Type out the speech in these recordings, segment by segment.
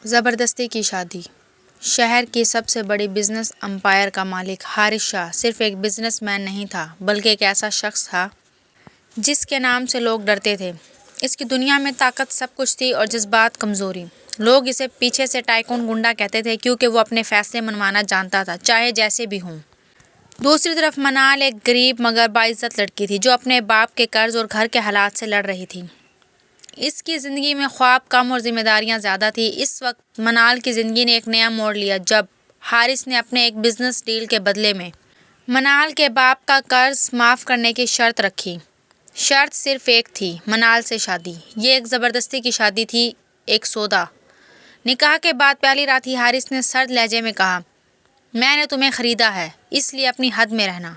زبردستی کی شادی۔ شہر کی سب سے بڑی بزنس امپائر کا مالک حارث شاہ صرف ایک بزنس مین نہیں تھا بلکہ ایک ایسا شخص تھا جس کے نام سے لوگ ڈرتے تھے۔ اس کی دنیا میں طاقت سب کچھ تھی اور جذبات کمزوری۔ لوگ اسے پیچھے سے ٹائکون گنڈا کہتے تھے کیونکہ وہ اپنے فیصلے منوانا جانتا تھا چاہے جیسے بھی ہوں۔ دوسری طرف منال ایک غریب مگر باعزت لڑکی تھی جو اپنے باپ کے قرض اور گھر کے حالات سے لڑ رہی تھی۔ اس کی زندگی میں خواب کم اور ذمہ داریاں زیادہ تھیں۔ اس وقت منال کی زندگی نے ایک نیا موڑ لیا جب حارث نے اپنے ایک بزنس ڈیل کے بدلے میں منال کے باپ کا قرض معاف کرنے کی شرط رکھی۔ شرط صرف ایک تھی، منال سے شادی۔ یہ ایک زبردستی کی شادی تھی، ایک سودا۔ نکاح کے بعد پہلی رات ہی حارث نے سرد لہجے میں کہا، میں نے تمہیں خریدا ہے اس لیے اپنی حد میں رہنا۔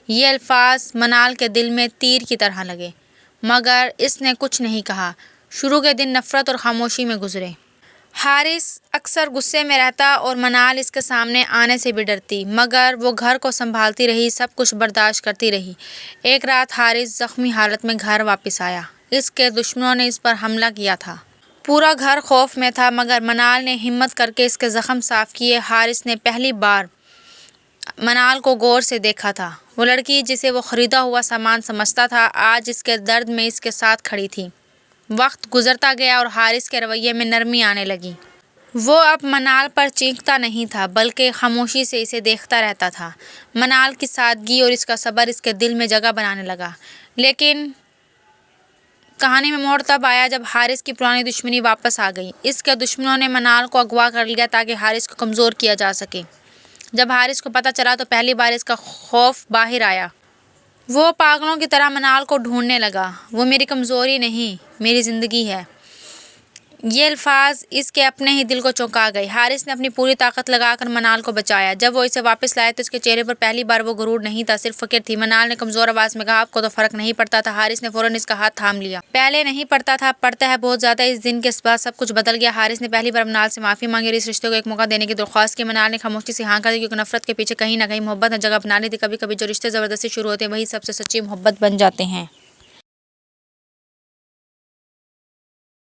یہ الفاظ منال کے دل میں تیر کی طرح لگے مگر اس نے کچھ نہیں کہا۔ شروع کے دن نفرت اور خاموشی میں گزرے۔ حارث اکثر غصے میں رہتا اور منال اس کے سامنے آنے سے بھی ڈرتی مگر وہ گھر کو سنبھالتی رہی، سب کچھ برداشت کرتی رہی۔ ایک رات حارث زخمی حالت میں گھر واپس آیا۔ اس کے دشمنوں نے اس پر حملہ کیا تھا۔ پورا گھر خوف میں تھا مگر منال نے ہمت کر کے اس کے زخم صاف کیے۔ حارث نے پہلی بار منال کو غور سے دیکھا تھا۔ وہ لڑکی جسے وہ خریدا ہوا سامان سمجھتا تھا آج اس کے درد میں اس کے ساتھ کھڑی تھی۔ وقت گزرتا گیا اور حارث کے رویے میں نرمی آنے لگی۔ وہ اب منال پر چینکتا نہیں تھا بلکہ خاموشی سے اسے دیکھتا رہتا تھا۔ منال کی سادگی اور اس کا صبر اس کے دل میں جگہ بنانے لگا۔ لیکن کہانی میں موڑ تب آیا جب حارث کی پرانی دشمنی واپس آ گئی۔ اس کے دشمنوں نے منال کو اغوا کر لیا تاکہ حارث کو کمزور کیا جا سکے۔ جب حارث کو پتہ چلا تو پہلی بار اس کا خوف باہر آیا۔ وہ پاگلوں کی طرح منال کو ڈھونڈنے لگا۔ وہ میری کمزوری نہیں، میری زندگی ہے۔ یہ الفاظ اس کے اپنے ہی دل کو چونکا گئے۔ حارث نے اپنی پوری طاقت لگا کر منال کو بچایا۔ جب وہ اسے واپس لائے تو اس کے چہرے پر پہلی بار وہ غرور نہیں تھا، صرف فکر تھی۔ منال نے کمزور آواز میں کہا، آپ کو تو فرق نہیں پڑتا تھا۔ حارث نے فوراً اس کا ہاتھ تھام لیا۔ پہلے نہیں پڑتا تھا، پڑتا ہے بہت زیادہ۔ اس دن کے بعد سب کچھ بدل گیا۔ حارث نے پہلی بار منال سے معافی مانگی اور اس رشتے کو ایک موقع دینے کی درخواست کی۔ منال نے خاموشی سے ہاں کر دی کیونکہ نفرت کے پیچھے کہیں نہ کہیں محبت نے جگہ بنا لی تھی۔ کبھی کبھی جو رشتے زبردستی شروع ہوتے ہیں وہی سب سے سچی محبت بن جاتے ہیں۔